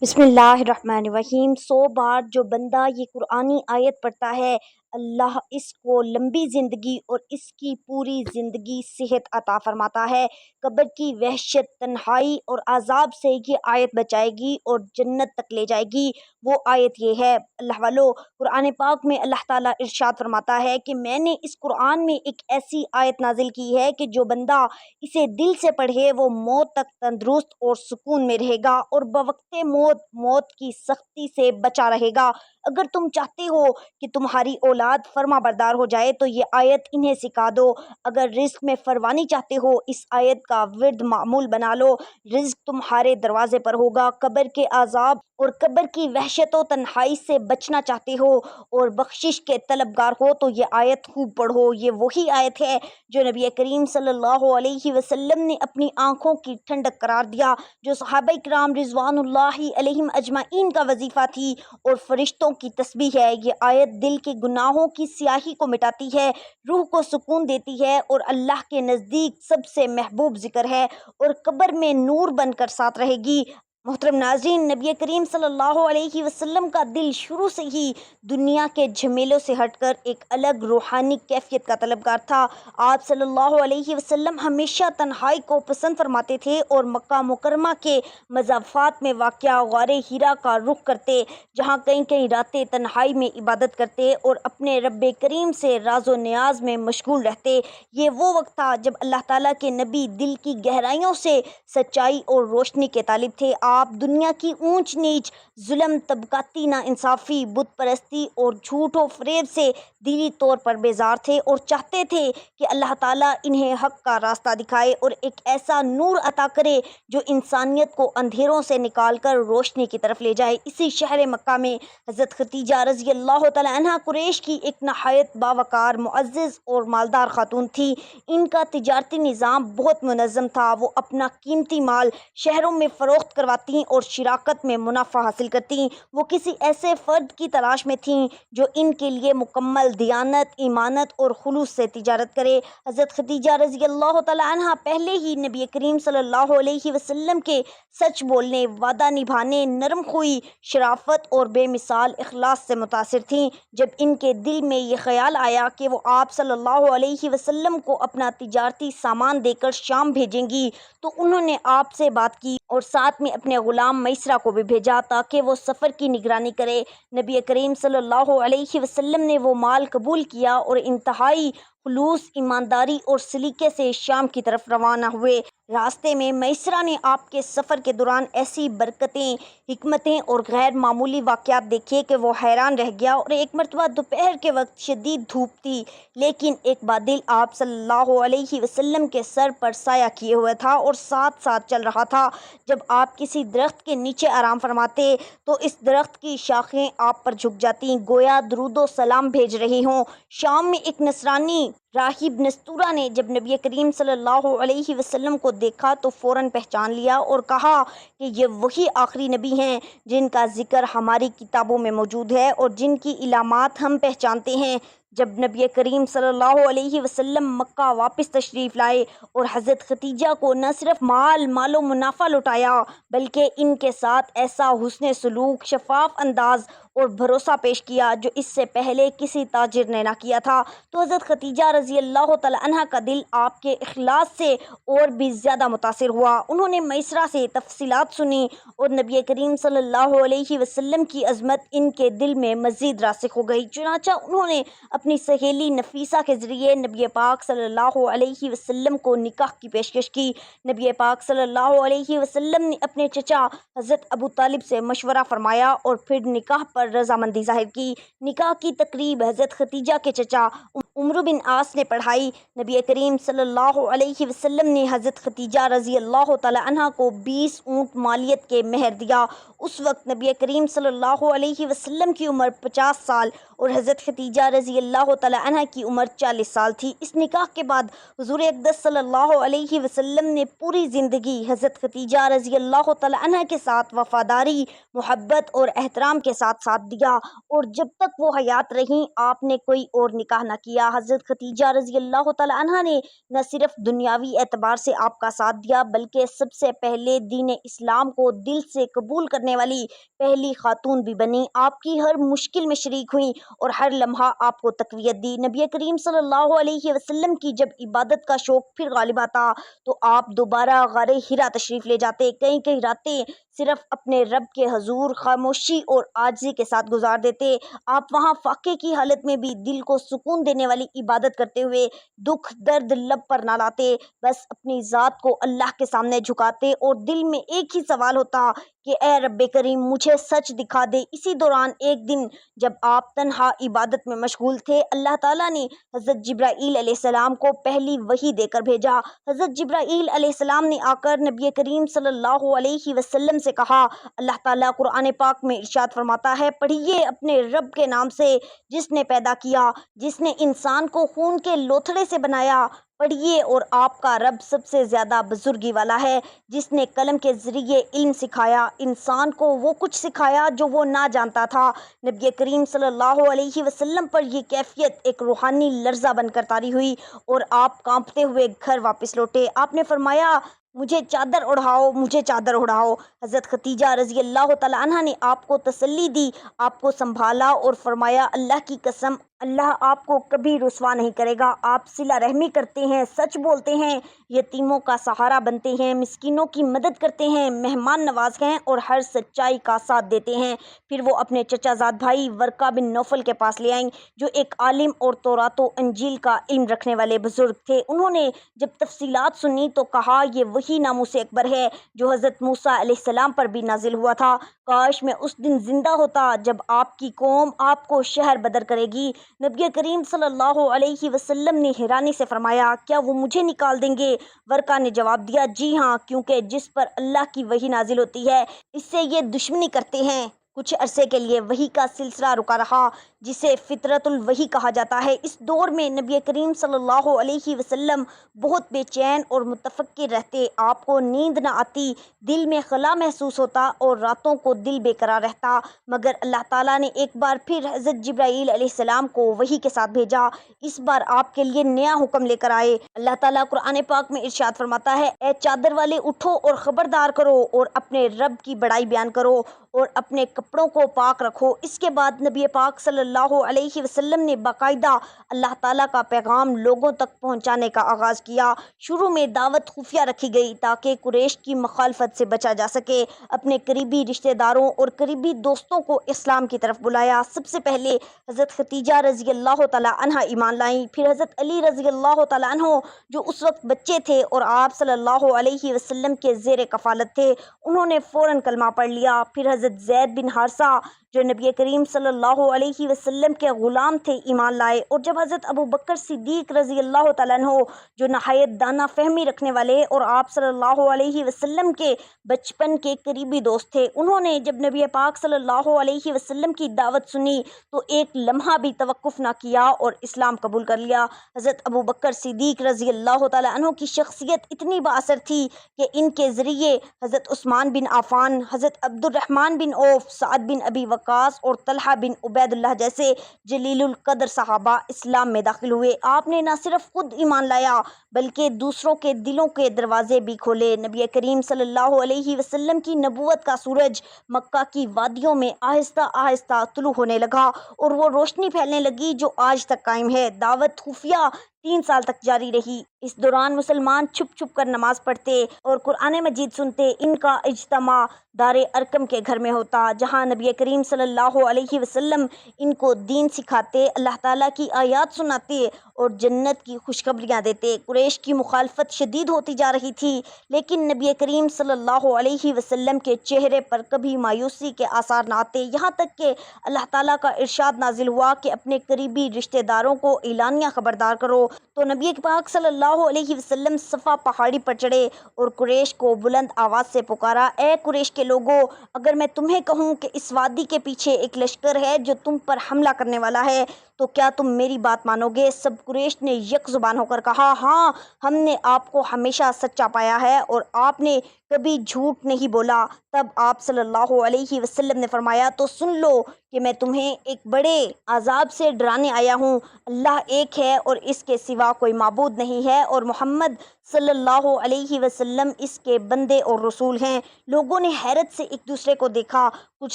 بسم اللہ الرحمن الرحیم 100 بار جو بندہ یہ قرآنی آیت پڑھتا ہے اللہ اس کو لمبی زندگی اور اس کی پوری زندگی صحت عطا فرماتا ہے۔ قبر کی وحشت، تنہائی اور عذاب سے یہ آیت بچائے گی اور جنت تک لے جائے گی۔ وہ آیت یہ ہے، اللہ والو، قرآن پاک میں اللہ تعالیٰ ارشاد فرماتا ہے کہ میں نے اس قرآن میں ایک ایسی آیت نازل کی ہے کہ جو بندہ اسے دل سے پڑھے وہ موت تک تندرست اور سکون میں رہے گا اور بوقت موت کی سختی سے بچا رہے گا۔ اگر تم چاہتے ہو کہ تمہاری اولاد فرما بردار ہو جائے تو یہ آیت انہیں سکھا دو۔ اگر رزق میں فروانی چاہتے ہو اس آیت کا ورد معمول بنا لو، رزق تمہارے دروازے پر ہوگا۔ قبر کے عذاب اور قبر کی وحشت و تنہائی سے بچنا چاہتے ہو اور بخشش کے طلبگار ہو تو یہ آیت خوب پڑھو۔ یہ وہی آیت ہے جو نبی کریم صلی اللہ علیہ وسلم نے اپنی آنکھوں کی ٹھنڈک قرار دیا، جو صحابہ کرام رضوان اللہ علیہم اجمعین کا وظیفہ تھی اور فرشتوں کی تسبیح ہے۔ یہ آیت دل کے گناہوں کی سیاہی کو مٹاتی ہے، روح کو سکون دیتی ہے اور اللہ کے نزدیک سب سے محبوب ذکر ہے اور قبر میں نور بن کر ساتھ رہے گی۔ محترم ناظرین، نبی کریم صلی اللہ علیہ وسلم کا دل شروع سے ہی دنیا کے جھمیلوں سے ہٹ کر ایک الگ روحانی کیفیت کا طلبگار تھا۔ آپ صلی اللہ علیہ وسلم ہمیشہ تنہائی کو پسند فرماتے تھے اور مکہ مکرمہ کے مضافات میں واقع غار حرا کا رخ کرتے، جہاں کئی کئی راتیں تنہائی میں عبادت کرتے اور اپنے رب کریم سے راز و نیاز میں مشغول رہتے۔ یہ وہ وقت تھا جب اللہ تعالیٰ کے نبی دل کی گہرائیوں سے سچائی اور روشنی کے طالب تھے۔ آپ دنیا کی اونچ نیچ، ظلم، طبقاتی ناانصافی، بت پرستی اور جھوٹ و فریب سے دلی طور پر بیزار تھے اور چاہتے تھے کہ اللہ تعالیٰ انہیں حق کا راستہ دکھائے اور ایک ایسا نور عطا کرے جو انسانیت کو اندھیروں سے نکال کر روشنی کی طرف لے جائے۔ اسی شہر مکہ میں حضرت خدیجہ رضی اللہ تعالی عنہ قریش کی ایک نہایت باوقار، معزز اور مالدار خاتون تھی۔ ان کا تجارتی نظام بہت منظم تھا۔ وہ اپنا قیمتی مال شہروں میں فروخت کرواتی اور شراکت میں منافع حاصل کرتی۔ وہ کسی ایسے فرد کی تلاش میں تھیں جو ان کے لیے مکمل دیانت، ایمانت اور خلوص سے تجارت کرے۔ حضرت خدیجہ رضی اللہ تعالی عنہ پہلے ہی نبی کریم صلی اللہ علیہ وسلم کے سچ بولنے، وعدہ نبھانے، نرم خوئی، شرافت اور بے مثال اخلاص سے متاثر تھیں۔ جب ان کے دل میں یہ خیال آیا کہ وہ آپ صلی اللہ علیہ وسلم کو اپنا تجارتی سامان دے کر شام بھیجیں گی تو انہوں نے آپ سے بات کی اور ساتھ میں اپنے غلام میسرہ کو بھی بھیجا تاکہ وہ سفر کی نگرانی کرے۔ نبی کریم صلی اللہ علیہ وسلم نے وہ مال قبول کیا اور انتہائی خلوص، ایمانداری اور سلیقے سے شام کی طرف روانہ ہوئے۔ راستے میں میسرہ نے آپ کے سفر کے دوران ایسی برکتیں، حکمتیں اور غیر معمولی واقعات دیکھے کہ وہ حیران رہ گیا، اور ایک مرتبہ دوپہر کے وقت شدید دھوپ تھی لیکن ایک بادل آپ صلی اللہ علیہ وسلم کے سر پر سایہ کیے ہوئے تھا اور ساتھ ساتھ چل رہا تھا۔ جب آپ کسی درخت کے نیچے آرام فرماتے تو اس درخت کی شاخیں آپ پر جھک جاتی گویا درود و سلام بھیج رہی ہوں۔ شام میں ایک نصرانی راہب نستورہ نے جب نبی کریم صلی اللہ علیہ وسلم کو دیکھا تو فوراً پہچان لیا اور کہا کہ یہ وہی آخری نبی ہیں جن کا ذکر ہماری کتابوں میں موجود ہے اور جن کی علامات ہم پہچانتے ہیں۔ جب نبی کریم صلی اللہ علیہ وسلم مکہ واپس تشریف لائے اور حضرت خدیجہ کو نہ صرف مال و منافع لوٹایا بلکہ ان کے ساتھ ایسا حسن سلوک، شفاف انداز اور بھروسہ پیش کیا جو اس سے پہلے کسی تاجر نے نہ کیا تھا تو حضرت خدیجہ رضی اللہ تعالی عنہ کا دل آپ کے اخلاص سے اور بھی زیادہ متاثر ہوا۔ انہوں نے میسرہ سے تفصیلات سنی اور نبی کریم صلی اللہ علیہ وسلم کی عظمت ان کے دل میں مزید راسخ ہو گئی۔ چنانچہ انہوں نے اپنی سہیلی نفیسہ کے ذریعے نبی پاک صلی اللہ علیہ وسلم کو نکاح کی پیشکش کی۔ نبی پاک صلی اللہ علیہ وسلم نے اپنے چچا حضرت ابو طالب سے مشورہ فرمایا اور پھر نکاح پر رضامندی ظاہر کی۔ نکاح کی تقریب حضرت خدیجہ کے چچا عمرو بن عاص نے پڑھائی۔ نبی کریم صلی اللہ علیہ وسلم نے حضرت خدیجہ رضی اللہ تعالی عنہ کو 20 اونٹ مالیت کے مہر دیا۔ اس وقت نبی کریم صلی اللہ علیہ وسلم کی عمر 50 سال اور حضرت خدیجہ رضی اللہ تعالی عنہ کی عمر 40 سال تھی۔ اس نکاح کے بعد حضور اقدس صلی اللہ علیہ وسلم نے پوری زندگی حضرت خدیجہ رضی اللہ تعالی عنہ کے ساتھ وفاداری، محبت اور احترام کے ساتھ ساتھ دیا اور جب تک وہ حیات رہیں آپ نے کوئی اور نکاح نہ کیا۔ کیا حضرت خدیجہ رضی اللہ تعالی عنہ نے نہ صرف دنیاوی اعتبار سے آپ کا ساتھ دیا بلکہ سب سے پہلے دین اسلام کو دل سے قبول کرنے والی پہلی خاتون بھی بنی۔ آپ کی ہر مشکل میں شریک ہوئیں اور ہر لمحہ آپ کو تقویت دی۔ نبی کریم صلی اللہ علیہ وسلم کی جب عبادت کا شوق پھر غالب آتا تو آپ دوبارہ غار حرا تشریف لے جاتے۔ کئی کئی راتیں صرف اپنے رب کے حضور خاموشی اور عاجزی کے ساتھ گزار دیتے۔ آپ وہاں فاقے کی حالت میں بھی دل کو سکون دینے والی عبادت کرتے ہوئے دکھ درد لب پر نہ لاتے، بس اپنی ذات کو اللہ کے سامنے جھکاتے اور دل میں ایک ہی سوال ہوتا کہ اے رب کریم مجھے سچ دکھا دے۔ اسی دوران ایک دن جب آپ تنہا عبادت میں مشغول تھے، اللہ تعالیٰ نے حضرت جبرائیل علیہ السلام کو پہلی وحی دے کر بھیجا۔ حضرت جبرائیل علیہ السلام نے آ کر نبی کریم صلی اللہ علیہ وسلم سے کہا، اللہ تعالیٰ قرآن پاک میں ارشاد فرماتا ہے، پڑھیے اپنے رب کے نام سے جس نے پیدا کیا، جس نے انسان کو خون کے لوتھڑے سے بنایا۔ پڑھیے اور آپ کا رب سب سے زیادہ بزرگی والا ہے، جس نے قلم کے ذریعے علم سکھایا، انسان کو وہ کچھ سکھایا جو وہ نہ جانتا تھا۔ نبی کریم صلی اللہ علیہ وسلم پر یہ کیفیت ایک روحانی لرزہ بن کر طاری ہوئی اور آپ کانپتے ہوئے گھر واپس لوٹے۔ آپ نے فرمایا، مجھے چادر اڑھاؤ، مجھے چادر اڑھاؤ۔ حضرت خدیجہ رضی اللہ تعالی عنہ نے آپ کو تسلی دی، آپ کو سنبھالا اور فرمایا، اللہ کی قسم اللہ آپ کو کبھی رسوا نہیں کرے گا۔ آپ صلہ رحمی کرتے ہیں، سچ بولتے ہیں، یتیموں کا سہارا بنتے ہیں، مسکینوں کی مدد کرتے ہیں، مہمان نواز ہیں اور ہر سچائی کا ساتھ دیتے ہیں۔ پھر وہ اپنے چچا زاد بھائی ورقہ بن نوفل کے پاس لے آئیں، جو ایک عالم اور تورات و انجیل کا علم رکھنے والے بزرگ تھے۔ انہوں نے جب تفصیلات سنی تو کہا، یہ وہی ناموس اکبر ہے جو حضرت موسیٰ علیہ السلام پر بھی نازل ہوا تھا۔ کاش میں اس دن زندہ ہوتا جب آپ کی قوم آپ کو شہر بدر کرے گی۔ نبی کریم صلی اللہ علیہ وسلم نے حیرانی سے فرمایا، کیا وہ مجھے نکال دیں گے؟ ورقہ نے جواب دیا، جی ہاں، کیونکہ جس پر اللہ کی وحی نازل ہوتی ہے اس سے یہ دشمنی کرتے ہیں۔ کچھ عرصے کے لیے وحی کا سلسلہ رکا رہا، جسے فطرت الوحی کہا جاتا ہے۔ اس دور میں نبی کریم صلی اللہ علیہ وسلم بہت بے چین اور متفکر رہتے۔ آپ کو نیند نہ آتی، دل میں خلا محسوس ہوتا اور راتوں کو دل بے قرار رہتا، مگر اللہ تعالیٰ نے ایک بار پھر حضرت جبرائیل علیہ السلام کو وحی کے ساتھ بھیجا۔ اس بار آپ کے لیے نیا حکم لے کر آئے۔ اللہ تعالیٰ قرآن پاک میں ارشاد فرماتا ہے، اے چادر والے اٹھو اور خبردار کرو اور اپنے رب کی بڑائی بیان کرو اور اپنے کپڑوں کو پاک رکھو۔ اس کے بعد نبی پاک صلی اللہ علیہ وسلم نے باقاعدہ اللہ تعالیٰ کا پیغام لوگوں تک پہنچانے کا آغاز کیا۔ شروع میں دعوت خفیہ رکھی گئی تاکہ قریش کی مخالفت سے بچا جا سکے۔ اپنے قریبی رشتہ داروں اور قریبی دوستوں کو اسلام کی طرف بلایا۔ سب سے پہلے حضرت خدیجہ رضی اللہ تعالی عنہ ایمان لائیں، پھر حضرت علی رضی اللہ تعالی عنہ جو اس وقت بچے تھے اور آپ صلی اللہ علیہ وسلم کے زیر کفالت تھے، انہوں نے فوراً کلمہ پڑھ لیا۔ پھر حضرت زید بن حارثہ جو نبی کریم صلی اللہ علیہ وسلم کے غلام تھے ایمان لائے، اور جب حضرت ابو بکر صدیق رضی اللہ تعالیٰ عنہ جو نہایت دانہ فہمی رکھنے والے اور آپ صلی اللہ علیہ وسلم کے بچپن کے قریبی دوست تھے، انہوں نے جب نبی پاک صلی اللہ علیہ وسلم کی دعوت سنی تو ایک لمحہ بھی توقف نہ کیا اور اسلام قبول کر لیا۔ حضرت ابو بکر صدیق رضی اللہ تعالیٰ عنہ کی شخصیت اتنی با اثر تھی کہ ان کے ذریعے حضرت عثمان بن عفان، حضرت عبد الرحمن بن عوف، سعد بن ابی وقاص اور طلحہ بن عبید اللہ جیسے جلیل القدر صحابہ اسلام میں داخل ہوئے۔ آپ نے نہ صرف خود ایمان لایا بلکہ دوسروں کے دلوں کے دروازے بھی کھولے۔ نبی کریم صلی اللہ علیہ وسلم کی نبوت کا سورج مکہ کی وادیوں میں آہستہ آہستہ طلوع ہونے لگا اور وہ روشنی پھیلنے لگی جو آج تک قائم ہے۔ دعوت خفیہ 3 سال تک جاری رہی۔ اس دوران مسلمان چھپ چھپ کر نماز پڑھتے اور قرآن مجید سنتے۔ ان کا اجتماع دار ارقم کے گھر میں ہوتا، جہاں نبی کریم صلی اللہ علیہ وسلم ان کو دین سکھاتے، اللہ تعالیٰ کی آیات سناتے اور جنت کی خوشخبریاں دیتے۔ قریش کی مخالفت شدید ہوتی جا رہی تھی، لیکن نبی کریم صلی اللہ علیہ وسلم کے چہرے پر کبھی مایوسی کے آثار نہ آتے، یہاں تک کہ اللہ تعالیٰ کا ارشاد نازل ہوا کہ اپنے قریبی رشتہ داروں کو اعلانیہ خبردار کرو تو نبی پاک صلی اللہ علیہ وسلم صفا پہاڑی پر چڑھے اور قریش کو بلند آواز سے پکارا، اے قریش کے لوگوں، اگر میں تمہیں کہوں کہ اس وادی کے پیچھے ایک لشکر ہے جو تم پر حملہ کرنے والا ہے تو کیا تم میری بات مانو گے؟ سب قریش نے یک زبان ہو کر کہا، ہاں، ہم نے آپ کو ہمیشہ سچا پایا ہے اور آپ نے کبھی جھوٹ نہیں بولا۔ تب آپ صلی اللہ علیہ وسلم نے فرمایا، تو سن لو کہ میں تمہیں ایک بڑے عذاب سے ڈرانے آیا ہوں۔ اللہ ایک ہے اور اس کے سوا کوئی معبود نہیں ہے اور محمد صلی اللہ علیہ وسلم اس کے بندے اور رسول ہیں۔ لوگوں نے حیرت سے ایک دوسرے کو دیکھا، کچھ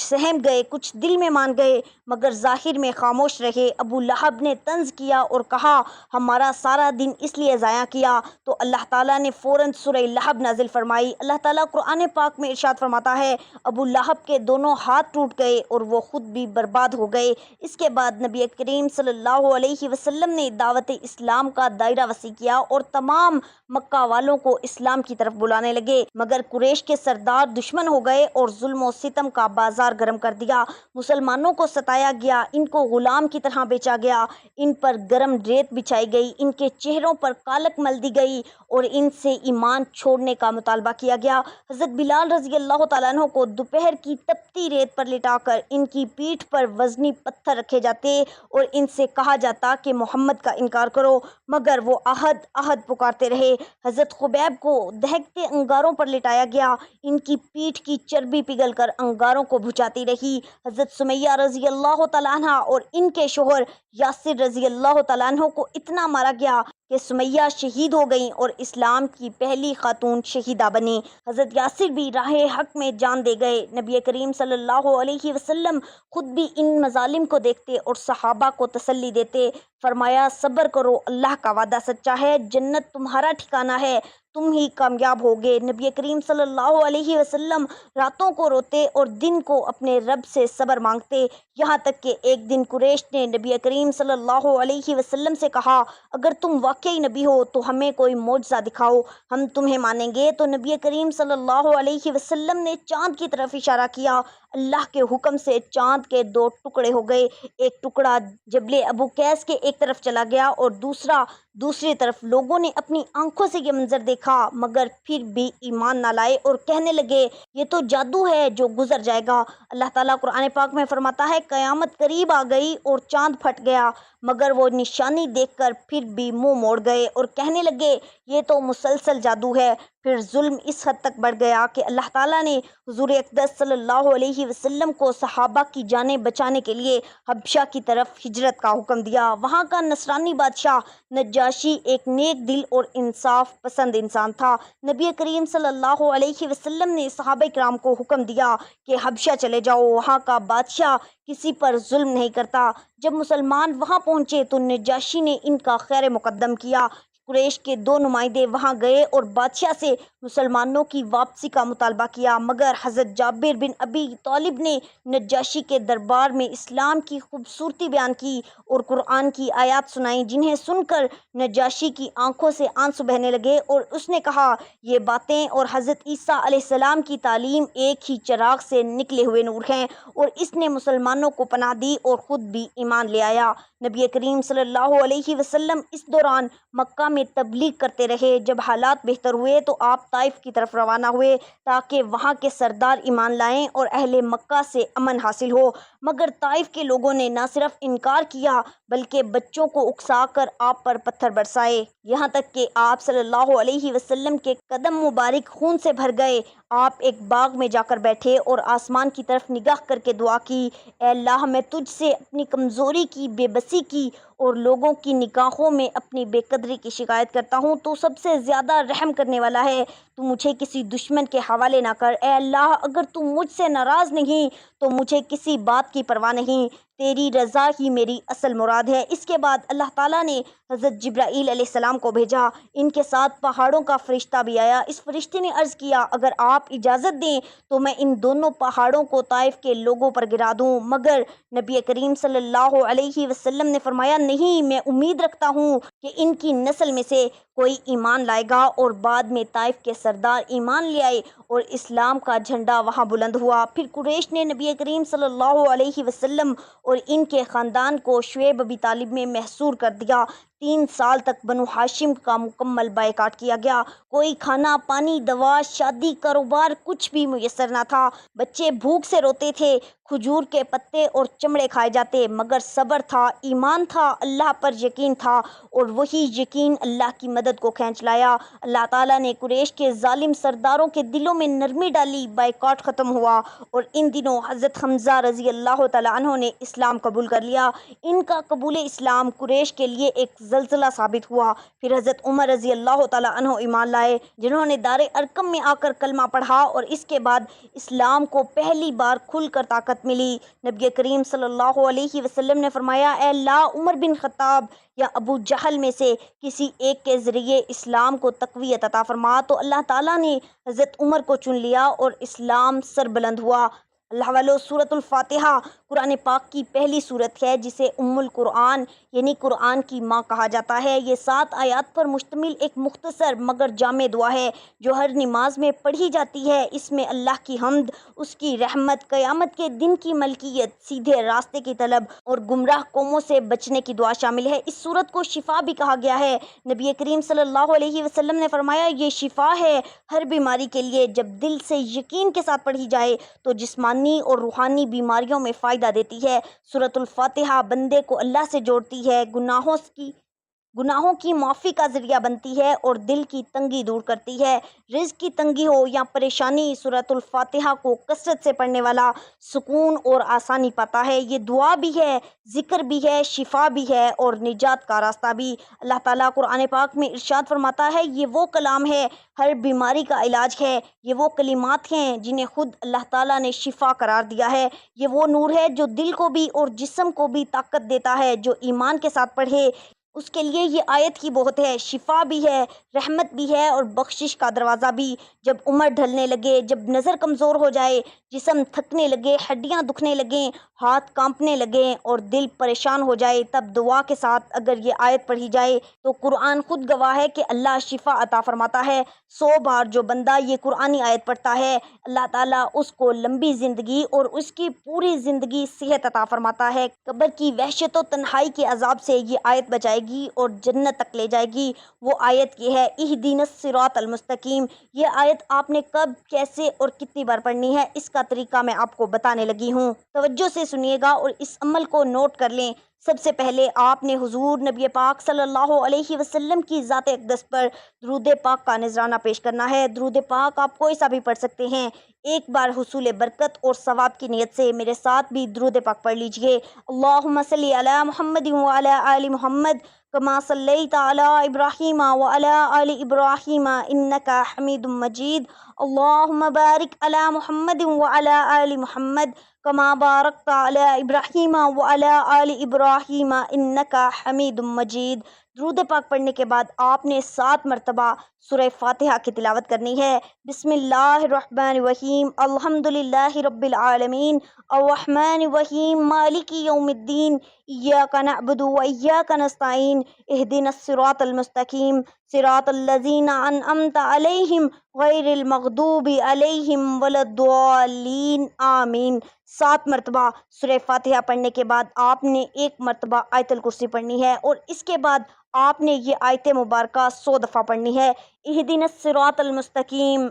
سہم گئے، کچھ دل میں مان گئے، مگر ظاہر میں خاموش رہے۔ ابو لہب نے طنز کیا اور کہا، ہمارا سارا دن اس لیے ضائع کیا۔ تو اللہ تعالیٰ نے فوراً سورہ لہب نازل فرمائی۔ اللہ تعالیٰ قرآن پاک میں ارشاد فرماتا ہے، ابو لہب کے دونوں ہاتھ ٹوٹ گئے اور وہ خود بھی برباد ہو گئے۔ اس کے بعد نبی کریم صلی اللہ علیہ وسلم نے دعوت اسلام کا دائرہ وسیع کیا اور تمام مکہ والوں کو اسلام کی طرف بلانے لگے، مگر قریش کے سردار دشمن ہو گئے اور ظلم و ستم کا بازار گرم کر دیا۔ مسلمانوں کو ستایا گیا، ان کو غلام کی طرح بیچا گیا، ان پر گرم ریت بچھائی گئی، ان کے چہروں پر کالک مل دی گئی اور ان سے ایمان چھوڑنے کا مطالبہ کیا گیا۔ حضرت بلال رضی اللہ تعالیٰ عنہ کو دوپہر کی تپتی ریت پر لٹا کر ان کی پیٹھ پر وزنی پتھر رکھے جاتے اور ان سے کہا جاتا کہ محمد کا انکار کرو، مگر وہ احد احد پکارتے رہے۔ حضرت خبیب کو دہکتے انگاروں پر لٹایا گیا، ان کی پیٹھ کی چربی پگھل کر انگاروں کو بجھاتی رہی۔ حضرت سمیہ رضی اللہ تعالیٰ عنہ اور ان کے شوہر یاسر رضی اللہ تعالیٰ عنہ کو اتنا مارا گیا کہ سمیہ شہید ہو گئیں اور اسلام کی پہلی خاتون شہیدہ بنی۔ حضرت یاسر بھی راہ حق میں جان دے گئے۔ نبی کریم صلی اللہ علیہ وسلم خود بھی ان مظالم کو دیکھتے اور صحابہ کو تسلی دیتے۔ فرمایا، صبر کرو، اللہ کا وعدہ سچا ہے، جنت تمہارا ٹھکانہ ہے، تم ہی کامیاب ہوگے۔ نبی کریم صلی اللہ علیہ وسلم راتوں کو روتے اور دن کو اپنے رب سے صبر مانگتے، یہاں تک کہ ایک دن قریش نے نبی کریم صلی اللہ علیہ وسلم سے کہا، اگر تم واقعی نبی ہو تو ہمیں کوئی معجزہ دکھاؤ، ہم تمہیں مانیں گے۔ تو نبی کریم صلی اللہ علیہ وسلم نے چاند کی طرف اشارہ کیا۔ اللہ کے حکم سے چاند کے دو ٹکڑے ہو گئے، ایک ٹکڑا جبل ابو قیس کے ایک طرف چلا گیا اور دوسرا دوسری طرف۔ لوگوں نے اپنی آنکھوں سے یہ منظر دیکھا مگر پھر بھی ایمان نہ لائے اور کہنے لگے، یہ تو جادو ہے جو گزر جائے گا۔ اللہ تعالیٰ قرآن پاک میں فرماتا ہے، قیامت قریب آ گئی اور چاند پھٹ گیا، مگر وہ نشانی دیکھ کر پھر بھی منہ موڑ گئے اور کہنے لگے، یہ تو مسلسل جادو ہے۔ پھر ظلم اس حد تک بڑھ گیا کہ اللہ تعالیٰ نے حضور اقدس صلی اللہ علیہ وسلم کو صحابہ کی جانیں بچانے کے لیے حبشہ کی طرف ہجرت کا حکم دیا۔ وہاں کا نصرانی بادشاہ نجاشی ایک نیک دل اور انصاف پسند انسان تھا۔ نبی کریم صلی اللہ علیہ وسلم نے صحابہ کرام کو حکم دیا کہ حبشہ چلے جاؤ، وہاں کا بادشاہ کسی پر ظلم نہیں کرتا۔ جب مسلمان وہاں پہنچے تو نجاشی نے ان کا خیر مقدم کیا۔ قریش کے دو نمائندے وہاں گئے اور بادشاہ سے مسلمانوں کی واپسی کا مطالبہ کیا، مگر حضرت جابر بن ابی طالب نے نجاشی کے دربار میں اسلام کی خوبصورتی بیان کی اور قرآن کی آیات سنائیں، جنہیں سن کر نجاشی کی آنکھوں سے آنسو بہنے لگے اور اس نے کہا، یہ باتیں اور حضرت عیسیٰ علیہ السلام کی تعلیم ایک ہی چراغ سے نکلے ہوئے نور ہیں، اور اس نے مسلمانوں کو پناہ دی اور خود بھی ایمان لے آیا۔ نبی کریم صلی اللہ علیہ وسلم اس دوران مکہ میں تبلیغ کرتے رہے۔ جب حالات بہتر ہوئے تو آپ طائف کی طرف روانہ ہوئے تاکہ وہاں کے سردار ایمان لائیں اور اہل مکہ سے امن حاصل ہو، مگر طائف کے لوگوں نے نہ صرف انکار کیا بلکہ بچوں کو اکسا کر آپ پر پتھر برسائے، یہاں تک کہ آپ صلی اللہ علیہ وسلم کے قدم مبارک خون سے بھر گئے۔ آپ ایک باغ میں جا کر بیٹھے اور آسمان کی طرف نگاہ کر کے دعا کی، اے اللہ، میں تجھ سے اپنی کمزوری کی، بے بسی کی اور لوگوں کی نگاہوں میں اپنی بے قدری کی شکایت کرتا ہوں۔ تو سب سے زیادہ رحم کرنے والا ہے، تو مجھے کسی دشمن کے حوالے نہ کر۔ اے اللہ، اگر تو مجھ سے ناراض نہیں تو مجھے کسی بات کی پرواہ نہیں، تیری رضا ہی میری اصل مراد ہے۔ اس کے بعد اللہ تعالیٰ نے حضرت جبرائیل علیہ السلام کو بھیجا، ان کے ساتھ پہاڑوں کا فرشتہ بھی آیا۔ اس فرشتے نے عرض کیا، اگر آپ اجازت دیں تو میں ان دونوں پہاڑوں کو طائف کے لوگوں پر گرا دوں، مگر نبی کریم صلی اللہ علیہ وسلم نے فرمایا، نہیں، میں امید رکھتا ہوں کہ ان کی نسل میں سے کوئی ایمان لائے گا، اور بعد میں طائف کے سردار ایمان لے آئے اور اسلام کا جھنڈا وہاں بلند ہوا۔ پھر قریش نے نبی کریم صلی اللہ علیہ وسلم اور ان کے خاندان کو شعیب ابی طالب میں محصور کر دیا۔ 3 سال تک بنو ہاشم کا مکمل بائیکاٹ کیا گیا۔ کوئی کھانا پانی، دوا، شادی، کاروبار کچھ بھی میسر نہ تھا۔ بچے بھوک سے روتے تھے، کھجور کے پتے اور چمڑے کھائے جاتے، مگر صبر تھا، ایمان تھا، اللہ پر یقین تھا، اور وہی یقین اللہ کی مدد کو کھینچ لایا۔ اللہ تعالیٰ نے قریش کے ظالم سرداروں کے دلوں میں نرمی ڈالی، بائیکاٹ ختم ہوا، اور ان دنوں حضرت حمزہ رضی اللہ تعالیٰ عنہ نے اسلام قبول کر لیا۔ ان کا قبول اسلام قریش کے لیے ایک زلزلہ ثابت ہوا۔ پھر حضرت عمر رضی اللہ تعالیٰ عنہ ایمان لائے، جنہوں نے دار ارقم میں آ کر کلمہ پڑھا، اور اس کے بعد اسلام کو پہلی بار کھل کر طاقت ملی۔ نبی کریم صلی اللہ علیہ وسلم نے فرمایا، اے اللہ، عمر بن خطاب یا ابو جہل میں سے کسی ایک کے ذریعے اسلام کو تقویت عطا فرما۔ تو اللہ تعالیٰ نے حضرت عمر کو چن لیا اور اسلام سربلند ہوا۔ اللہ والو، سورۃ الفاتحہ قرآن پاک کی پہلی سورت ہے جسے ام القرآن یعنی قرآن کی ماں کہا جاتا ہے۔ یہ 7 آیات پر مشتمل ایک مختصر مگر جامع دعا ہے جو ہر نماز میں پڑھی جاتی ہے۔ اس میں اللہ کی حمد، اس کی رحمت، قیامت کے دن کی ملکیت، سیدھے راستے کی طلب اور گمراہ قوموں سے بچنے کی دعا شامل ہے۔ اس سورت کو شفا بھی کہا گیا ہے۔ نبی کریم صلی اللہ علیہ وسلم نے فرمایا، یہ شفا ہے ہر بیماری کے لیے۔ جب دل سے یقین کے ساتھ پڑھی جائے تو جسمانی اور روحانی بیماریوں میں فائدہ دیتی ہے۔ سورۃ الفاتحہ بندے کو اللہ سے جوڑتی ہے، گناہوں کی معافی کا ذریعہ بنتی ہے اور دل کی تنگی دور کرتی ہے۔ رزق کی تنگی ہو یا پریشانی، سورۃ الفاتحہ کو کثرت سے پڑھنے والا سکون اور آسانی پاتا ہے۔ یہ دعا بھی ہے، ذکر بھی ہے، شفا بھی ہے اور نجات کا راستہ بھی۔ اللہ تعالیٰ قرآن پاک میں ارشاد فرماتا ہے، یہ وہ کلام ہے، ہر بیماری کا علاج ہے۔ یہ وہ کلمات ہیں جنہیں خود اللہ تعالیٰ نے شفا قرار دیا ہے۔ یہ وہ نور ہے جو دل کو بھی اور جسم کو بھی طاقت دیتا ہے۔ جو ایمان کے ساتھ پڑھے اس کے لیے یہ آیت کی بہت ہے، شفا بھی ہے، رحمت بھی ہے اور بخشش کا دروازہ بھی۔ جب عمر ڈھلنے لگے، جب نظر کمزور ہو جائے، جسم تھکنے لگے، ہڈیاں دکھنے لگیں، ہاتھ کانپنے لگیں اور دل پریشان ہو جائے، تب دعا کے ساتھ اگر یہ آیت پڑھی جائے تو قرآن خود گواہ ہے کہ اللہ شفا عطا فرماتا ہے۔ 100 بار جو بندہ یہ قرآنی آیت پڑھتا ہے، اللہ تعالیٰ اس کو لمبی زندگی اور اس کی پوری زندگی صحت عطا فرماتا ہے۔ قبر کی وحشت و تنہائی کے عذاب سے یہ آیت بچائے گی اور جنت تک لے جائے گی۔ وہ آیت یہ ہے، اہدنا الصراط المستقیم۔ یہ آیت آپ نے کب، کیسے اور کتنی بار پڑھنی ہے، اس کا طریقہ میں آپ کو بتانے لگی ہوں۔ توجہ سے سنیے گا اور اس عمل کو نوٹ کر لیں۔ سب سے پہلے آپ نے حضور نبی پاک صلی اللہ علیہ وسلم کی ذات اقدس پر درود پاک کا نذرانہ پیش کرنا ہے۔ درود پاک آپ کوئی سا بھی پڑھ سکتے ہیں۔ ایک بار حصول برکت اور ثواب کی نیت سے میرے ساتھ بھی درود پاک پڑھ لیجئے۔ اللہم صلی علی محمد وعلی آل محمد کما صلیت علی ابراہیم وعلی آل ابراہیم انک حمید مجید۔ اللہم بارک علی محمد وعلی آل محمد کما بارکت علی ابراہیم وعلی آل ابراہیم انک حمید مجید۔ درود پاک پڑھنے کے بعد آپ نے 7 مرتبہ سورہ فاتحہ کی تلاوت کرنی ہے۔ بسم اللہ الرحمن الرحیم، الحمدللہ رب العالمین، الرحمن الرحیم، مالک یوم الدین، ایاک نعبد و ایاک نستعین، اہدنا الصراط المستقیم، صراط الذین انعمت علیہم غیر المغضوب علیہم ولا الضالین، آمین۔ 7 مرتبہ سورہ فاتحہ پڑھنے کے بعد آپ نے 1 مرتبہ آیت الکرسی پڑھنی ہے اور اس کے بعد آپ نے یہ آیت مبارکہ 100 دفعہ پڑھنی ہے۔ اہدنا الصراط المستقیم،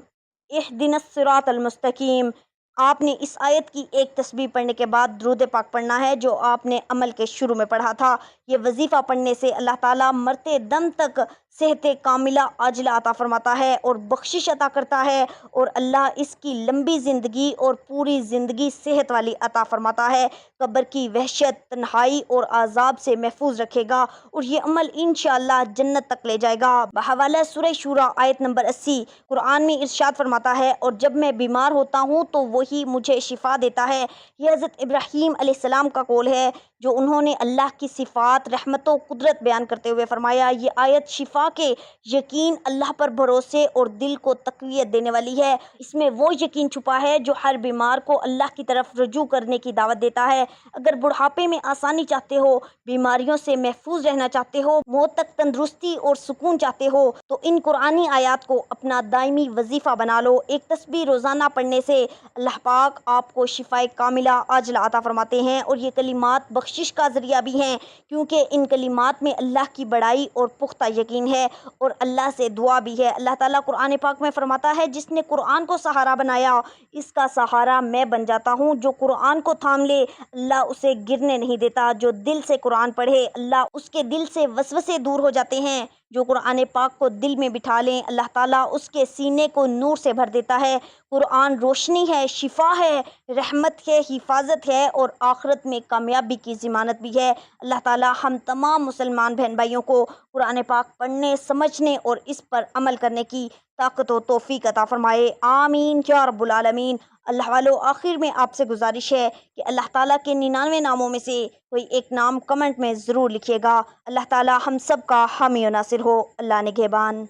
اہدنا الصراط المستقیم۔ آپ نے اس آیت کی ایک تسبیح پڑھنے کے بعد درود پاک پڑھنا ہے جو آپ نے عمل کے شروع میں پڑھا تھا۔ یہ وظیفہ پڑھنے سے اللہ تعالیٰ مرتے دم تک صحت کاملہ عاجلہ عطا فرماتا ہے اور بخشش عطا کرتا ہے، اور اللہ اس کی لمبی زندگی اور پوری زندگی صحت والی عطا فرماتا ہے۔ قبر کی وحشت، تنہائی اور عذاب سے محفوظ رکھے گا اور یہ عمل انشاءاللہ جنت تک لے جائے گا۔ بحوالہ سورہ شورى آیت نمبر 80 قرآن میں ارشاد فرماتا ہے، اور جب میں بیمار ہوتا ہوں تو وہی مجھے شفا دیتا ہے۔ یہ حضرت ابراہیم علیہ السلام کا قول ہے جو انہوں نے اللہ کی صفات، رحمت و قدرت بیان کرتے ہوئے فرمایا، یہ آیت شفا کے، یقین، اللہ پر بھروسے اور دل کو تقویت دینے والی ہے۔ اس میں وہ یقین چھپا ہے جو ہر بیمار کو اللہ کی طرف رجوع کرنے کی دعوت دیتا ہے۔ اگر بڑھاپے میں آسانی چاہتے ہو، بیماریوں سے محفوظ رہنا چاہتے ہو، موت تک تندرستی اور سکون چاہتے ہو تو ان قرآنی آیات کو اپنا دائمی وظیفہ بنا لو۔ ایک تسبیح روزانہ پڑھنے سے اللہ پاک آپ کو شفائے کاملہ عاجلہ عطا فرماتے ہیں اور یہ کلمات بخش بخشش کا ذریعہ بھی ہیں، کیونکہ ان کلمات میں اللہ کی بڑائی اور پختہ یقین ہے اور اللہ سے دعا بھی ہے۔ اللہ تعالیٰ قرآن پاک میں فرماتا ہے، جس نے قرآن کو سہارا بنایا اس کا سہارا میں بن جاتا ہوں۔ جو قرآن کو تھام لے اللہ اسے گرنے نہیں دیتا۔ جو دل سے قرآن پڑھے اللہ اس کے دل سے وسوسے دور ہو جاتے ہیں۔ جو قرآن پاک کو دل میں بٹھا لیں اللہ تعالیٰ اس کے سینے کو نور سے بھر دیتا ہے۔ قرآن روشنی ہے، شفا ہے، رحمت ہے، حفاظت ہے اور آخرت میں کامیابی کی ضمانت بھی ہے۔ اللہ تعالیٰ ہم تمام مسلمان بہن بھائیوں کو قرآن پاک پڑھنے، سمجھنے اور اس پر عمل کرنے کی طاقت و توفیق عطا فرمائے، آمین یا رب العالمین۔ اللہ والو، آخر میں آپ سے گزارش ہے کہ اللہ تعالیٰ کے 99 ناموں میں سے کوئی ایک نام کمنٹ میں ضرور لکھیے گا۔ اللہ تعالیٰ ہم سب کا حامی و ناصر ہو۔ اللہ نگہبان۔